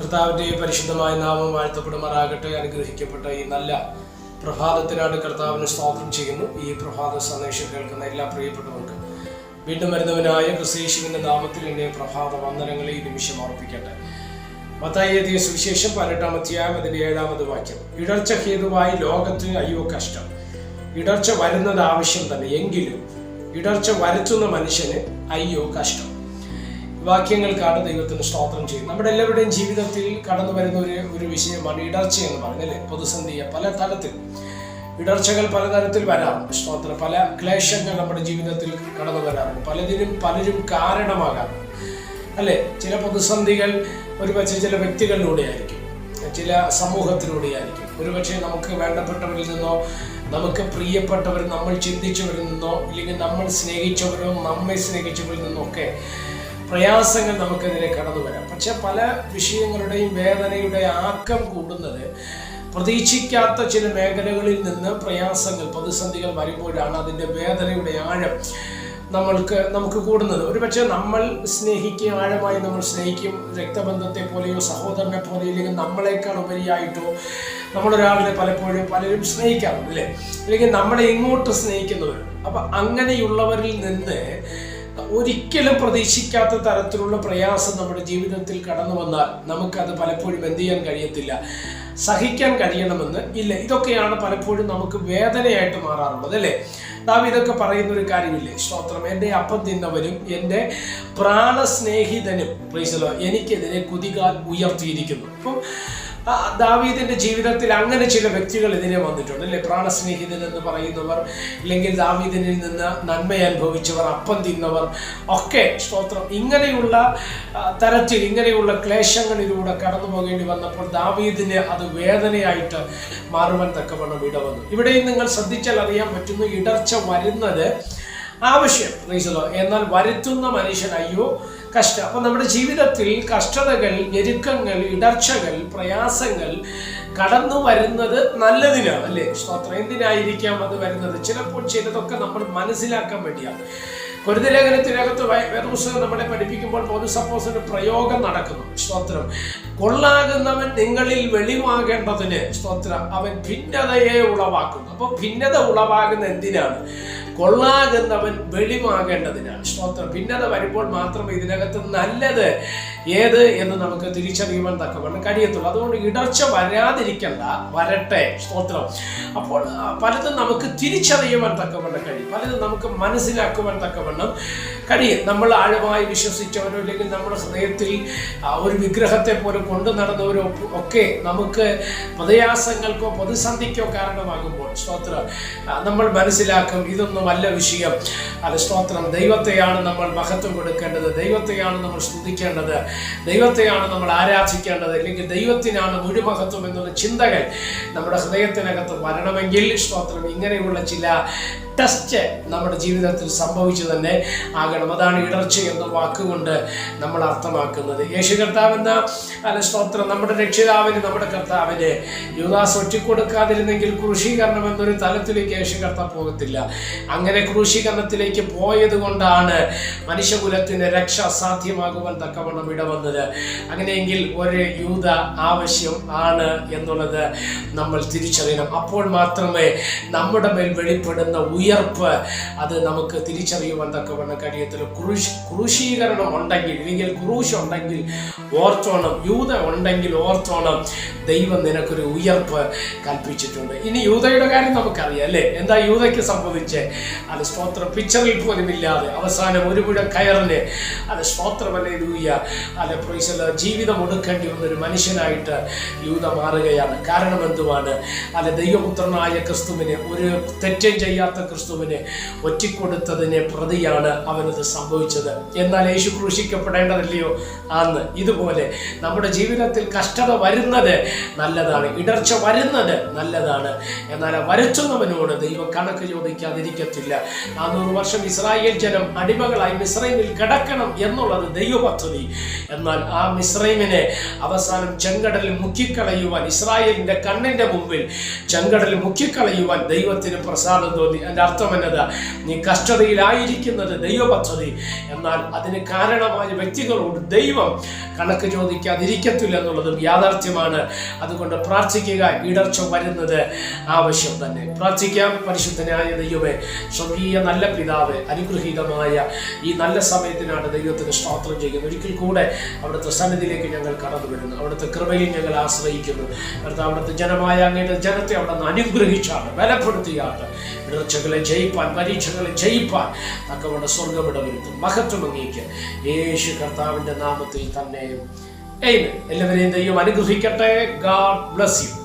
കർത്താവിൻ്റെ പരിശുദ്ധമായ നാമം വാഴ്ത്തപ്പെടുമാറാകട്ടെ. അനുഗ്രഹിക്കപ്പെട്ട ഈ നല്ല പ്രഭാതത്തിനായിട്ട് കർത്താവിന് സ്തോത്രം ചെയ്യുന്നു. ഈ പ്രഭാത സന്ദേശം കേൾക്കുന്ന എല്ലാ പ്രിയപ്പെട്ടവർക്കും വീണ്ടും വരുന്നവനായ ക്രിസ്തയേശുവിൻ്റെ നാമത്തിൽ എൻ്റെ പ്രഭാത വന്ദനങ്ങളെ ഈ നിമിഷം അർപ്പിക്കട്ടെ. മത്തായി എഴുതിയ സുവിശേഷം 18-ാം അധ്യായം അതിൻ്റെ 7-ാമത് വാക്യം. ഇടർച്ച ഹേതുവായി ലോകത്തിന് അയ്യോ കഷ്ടം. ഇടർച്ച വരുന്നത് ആവശ്യം തന്നെ, എങ്കിലും ഇടർച്ച വരുത്തുന്ന മനുഷ്യന് അയ്യോ കഷ്ടം. വാക്യങ്ങൾക്കാണ് ദൈവത്തിന് സ്തോത്രം ചെയ്യുന്നത്. നമ്മുടെ എല്ലാവരുടെയും ജീവിതത്തിൽ കടന്നു വരുന്ന ഒരു വിഷയമാണ് ഇടർച്ച എന്ന് പറയുന്നത്, അല്ലേ? പ്രതിസന്ധിയെ പല തലത്തിൽ ഇടർച്ചകൾ പലതരത്തിൽ വരാറുണ്ട്. സ്തോത്രം. പല ക്ലേശങ്ങൾ നമ്മുടെ ജീവിതത്തിൽ കടന്നു വരാറുണ്ട്. പലരും കാരണമാകാറുണ്ട്, അല്ലേ? ചില പ്രതിസന്ധികൾ ഒരുപക്ഷെ ചില വ്യക്തികളിലൂടെ ആയിരിക്കും, ചില സമൂഹത്തിലൂടെയായിരിക്കും, ഒരുപക്ഷെ നമുക്ക് വേണ്ടപ്പെട്ടവരിൽ നിന്നോ നമുക്ക് പ്രിയപ്പെട്ടവർ നമ്മൾ ചിന്തിച്ചവരിൽ നിന്നോ ഇല്ലെങ്കിൽ നമ്മൾ സ്നേഹിച്ചവരോ നമ്മെ സ്നേഹിച്ചവരിൽ നിന്നൊക്കെ പ്രയാസങ്ങൾ നമുക്കെതിരെ കടന്നു വരാം. പക്ഷെ പല വിഷയങ്ങളുടെയും വേദനയുടെ ആക്കം കൂടുന്നത് പ്രതീക്ഷിക്കാത്ത ചില മേഖലകളിൽ നിന്ന് പ്രയാസങ്ങൾ പ്രതിസന്ധികൾ വരുമ്പോഴാണ് അതിൻ്റെ വേദനയുടെ ആഴം നമുക്ക് കൂടുന്നത്. ഒരുപക്ഷെ നമ്മൾ സ്നേഹിക്കും, ആഴമായി നമ്മൾ സ്നേഹിക്കും, രക്തബന്ധത്തെ പോലെയോ സഹോദരനെ പോലെയോ ഇല്ലെങ്കിൽ നമ്മളെക്കാൾ ഉപരിയായിട്ടോ നമ്മളൊരാളിനെ പലരും സ്നേഹിക്കാറുണ്ട്, അല്ലേ? അല്ലെങ്കിൽ നമ്മളെ ഇങ്ങോട്ട് സ്നേഹിക്കുന്നവർ. അപ്പം അങ്ങനെയുള്ളവരിൽ നിന്ന് ഒരിക്കലും പ്രതീക്ഷിക്കാത്ത തരത്തിലുള്ള പ്രയാസം നമ്മുടെ ജീവിതത്തിൽ കടന്നു വന്നാൽ നമുക്കത് പലപ്പോഴും എന്ത് ചെയ്യാൻ കഴിയത്തില്ല, സഹിക്കാൻ കഴിയണമെന്ന് ഇല്ല. ഇതൊക്കെയാണ് പലപ്പോഴും നമുക്ക് വേദനയായിട്ട് മാറാറുള്ളത്, അല്ലേ? ഇതൊക്കെ പറയുന്ന ഒരു കാര്യമില്ലേ? സ്തോത്രം. എൻ്റെ അപ്പം തിന്നവരും എൻ്റെ പ്രാണസ്നേഹിതനും എനിക്കെതിരെ കുതികാൽ ഉയർത്തിയിരിക്കുന്നു. അപ്പം ദാവീദിന്റെ ജീവിതത്തിൽ അങ്ങനെ ചില വ്യക്തികൾ ഇതിനെ വന്നിട്ടുണ്ട്, അല്ലെ? പ്രാണസ്നേഹിതൻ എന്ന് പറയുന്നവർ, അല്ലെങ്കിൽ ദാവീദിനിൽ നിന്ന് നന്മ അനുഭവിച്ചവർ, അപ്പം തിന്നവർ ഒക്കെ. സ്തോത്രം. ഇങ്ങനെയുള്ള തരത്തിൽ ഇങ്ങനെയുള്ള ക്ലേശങ്ങളിലൂടെ കടന്നു പോകേണ്ടി വന്നപ്പോൾ ദാവീദിന് അത് വേദനയായിട്ട് മാറുവാൻ തക്കവണ്ണം ഇടവന്നു. ഇവിടെയും നിങ്ങൾ ശ്രദ്ധിച്ചാൽ അറിയാൻ പറ്റുന്നു, ഇടർച്ച വരുന്നത് ആവശ്യം, എന്നാൽ വരുത്തുന്ന മനുഷ്യൻ അയ്യോ കഷ്ടം. അപ്പം നമ്മുടെ ജീവിതത്തിൽ കഷ്ടതകൾ, ഞെരുക്കങ്ങൾ, ഇടർച്ചകൾ, പ്രയാസങ്ങൾ കടന്നു വരുന്നത് നല്ലതിനാണ്, അല്ലേ? സ്തോത്രം. എന്തിനായിരിക്കാം അത് വരുന്നത്? ചിലപ്പോൾ ചിലതൊക്കെ നമ്മൾ മനസ്സിലാക്കാൻ വേണ്ടിയാണ്. കൊരിന്ത്യർ ലേഖനത്തിനകത്ത് വേദപുസ്തകം നമ്മളെ പഠിപ്പിക്കുമ്പോൾ പൗലോസ് അപ്പോസ്തലൻ പ്രയോഗം നടക്കുന്നു. സ്തോത്രം. കൊള്ളാകുന്നവൻ നിങ്ങളിൽ വെളിവാകേണ്ടതിന്, സ്തോത്രം, അവൻ ഭിന്നതയെ ഉളവാക്കുന്നു. അപ്പോൾ ഭിന്നത ഉളവാകുന്ന എന്തിനാണ്? കൊള്ളാകുന്നവൻ വെളിവാകേണ്ടതിനാണ്. സ്തോത്രം. ഭിന്നത വരുമ്പോൾ മാത്രമേ ഇതിനകത്ത് നല്ലത് ഏത് എന്ന് നമുക്ക് തിരിച്ചറിയുവാൻ തക്കവണ്ണം കഴിയത്തുള്ളൂ. അതുകൊണ്ട് ഇടർച്ച വരാതിരിക്കണ്ട, വരട്ടെ. സ്തോത്രം. അപ്പോൾ പലതും നമുക്ക് തിരിച്ചറിയുവാൻ തക്കവണ്ണം കഴിയും, പലതും നമുക്ക് മനസ്സിലാക്കുവാൻ തക്കവണ്ണം കഴിയും. നമ്മൾ ആഴമായി വിശ്വസിച്ചവരോ അല്ലെങ്കിൽ നമ്മുടെ ഹൃദയത്തിൽ ഒരു വിഗ്രഹത്തെ പോലെ കൊണ്ടു നടന്നവരോ ഒക്കെ നമുക്ക് പ്രയാസങ്ങൾക്കോ പ്രതിസന്ധിക്കോ കാരണമാകുമ്പോൾ, സ്തോത്രം, നമ്മൾ മനസ്സിലാക്കും ഇതൊന്നും വല്ല വിഷയം, അത് സ്തോത്രം, ദൈവത്തെയാണ് നമ്മൾ മഹത്വം കൊടുക്കേണ്ടത്, ദൈവത്തെയാണ് നമ്മൾ സ്തുതിക്കേണ്ടത്, ദൈവത്തെയാണ് നമ്മൾ ആരാധിക്കേണ്ടത്, അല്ലെങ്കിൽ ദൈവത്തിനാണ് മുഴുമഹത്വം എന്നുള്ള ചിന്തകൾ നമ്മുടെ ഹൃദയത്തിനകത്ത് വരണമെങ്കിൽ, സ്തോത്രം, ഇങ്ങനെയുള്ള ചില ടെസ്റ്റ് നമ്മുടെ ജീവിതത്തിൽ സംഭവിച്ചു തന്നെ ആകണം. അതാണ് ഇടർച്ച എന്ന വാക്കുകൊണ്ട് നമ്മൾ അർത്ഥമാക്കുന്നത്. യേശു കർത്താവെന്ന സ്തോത്രം, നമ്മുടെ രക്ഷിതാവിന്, നമ്മുടെ കർത്താവിന് യൂദാസ് ഒറ്റിക്കൊടുക്കാതിരുന്നെങ്കിൽ ക്രൂശീകരണം എന്നൊരു തലത്തിലേക്ക് യേശു കർത്താവ് പോകത്തില്ല. അങ്ങനെ ക്രൂശീകരണത്തിലേക്ക് പോയത് കൊണ്ടാണ് മനുഷ്യകുലത്തിന് രക്ഷ സാധ്യമാകുവാൻ തക്കവണ്ണം ഇടവന്നത്. അങ്ങനെയെങ്കിൽ ഒരു യൂദ ആവശ്യം ആണ് എന്നുള്ളത് നമ്മൾ തിരിച്ചറിയണം. അപ്പോൾ മാത്രമേ നമ്മുടെ മേൽ വെളിപ്പെടുന്ന ഉയർപ്പ് അത് നമുക്ക് തിരിച്ചറിയുവാൻ തക്കവണ്ണം കഴിയത്തില്ല. ക്രൂശീകരണം ഉണ്ടെങ്കിൽ, അല്ലെങ്കിൽ ക്രൂശ് ഉണ്ടെങ്കിൽ ഓർത്തോണം, യൂദ ഉണ്ടെങ്കിൽ ഓർത്തോണം, ദൈവം നിനക്കൊരു ഉയർപ്പ് കൽപ്പിച്ചിട്ടുണ്ട്. ഇനി യൂദയുടെ കാര്യം നമുക്കറിയാം, അല്ലേ? എന്താ യൂദയ്ക്ക് സംഭവിച്ചേ? അത് സ്തോത്രം, പിക്ചറിൽ പോലും ഇല്ലാതെ അവസാനം ഒരു മുഴ കയറിന്, അത് സ്തോത്രമല്ലേ ലൂയ, അല്ലെ പ്രൈസല, ജീവിതം ഒടുക്കേണ്ടി വന്നൊരു മനുഷ്യനായിട്ട് യൂദ മാറുകയാണ്. കാരണം എന്തുവാണ്? അല്ലെ, ദൈവപുത്രനായ ക്രിസ്തുവിനെ, ഒരു തെറ്റും ചെയ്യാത്ത ക്രിസ്തുവിനെ ഒറ്റിക്കൊടുത്തതിനെ പ്രതിയാണ് അവനത് സംഭവിച്ചത്. എന്നാൽ യേശു ക്രൂശിക്കപ്പെടേണ്ടതല്ലയോ? അന്ന് ഇതുപോലെ നമ്മുടെ ജീവിതത്തിൽ കഷ്ടത വരുന്നത് നല്ലതാണ്, ഇടർച്ച വരുന്നത് നല്ലതാണ്. എന്നാൽ വരുത്തുന്നവനോട് ദൈവം കണക്ക് ചോദിക്കാതിരിക്കത്തില്ല. 400 വർഷം ഇസ്രായേൽ ജനം അടിമകളായി മിസ്രൈമിൽ കിടക്കണം എന്നുള്ളത് ദൈവപദ്ധതി. എന്നാൽ ആ മിസ്രൈമിനെ അവസാനം ചെങ്കടലിൽ മുക്കിക്കളയുവാൻ, ഇസ്രായേലിന്റെ കണ്ണിന്റെ മുമ്പിൽ ചെങ്കടലിൽ മുക്കിക്കളയുവാൻ ദൈവത്തിന് പ്രസാദം തോന്നി. അതിൻ്റെ അർത്ഥം എന്നത് നീ കഷ്ടതയിലായിരിക്കുന്നത് ദൈവ പദ്ധതി, എന്നാൽ അതിന് കാരണമായ വ്യക്തികളോട് ദൈവം കണക്ക് ചോദിക്കാതിരിക്കത്തില്ല എന്നുള്ളതും യാഥാർത്ഥ്യമാണ്. അതുകൊണ്ട് പ്രാർത്ഥിക്കുക. ഇടർച്ച വരുന്നത് ആവശ്യം തന്നെ. പ്രാർത്ഥിക്കാം. പരിശുദ്ധനായ ദൈവമേ, സ്വർഗീയ നല്ല പിതാവേ, അനുഗ്രഹീതമായ ഈ നല്ല സമയത്തിനാണ് ദൈവത്തിന് സ്തോത്രം ചെയ്യുന്നത്. ഒരിക്കൽ കൂടെ അവിടുത്തെ സന്നിധിയിലേക്ക് ഞങ്ങൾ കടന്നു വരുന്നു. അവിടുത്തെ കൃപയിൽ ഞങ്ങൾ ആശ്രയിക്കുന്നു. അവിടുത്തെ ജനമായ അങ്ങയുടെ ജനത്തെ അവിടെ നിന്ന് അനുഗ്രഹിച്ചാണ്, ബലപ്പെടുത്തിയാണ് ഇടർച്ചകളെ ജയിപ്പാൻ, പരീക്ഷകളെ ജയിപ്പാൻ തക്കവണ്ണം സ്വർഗമിടവരുത്തും. മഹത്വം അങ്ങേക്ക് യേശു കർത്താവിൻ്റെ നാമത്തിൽ തന്നെ. എല്ലാവരെയും ദൈവം അനുഗ്രഹിക്കട്ടെ. God bless you.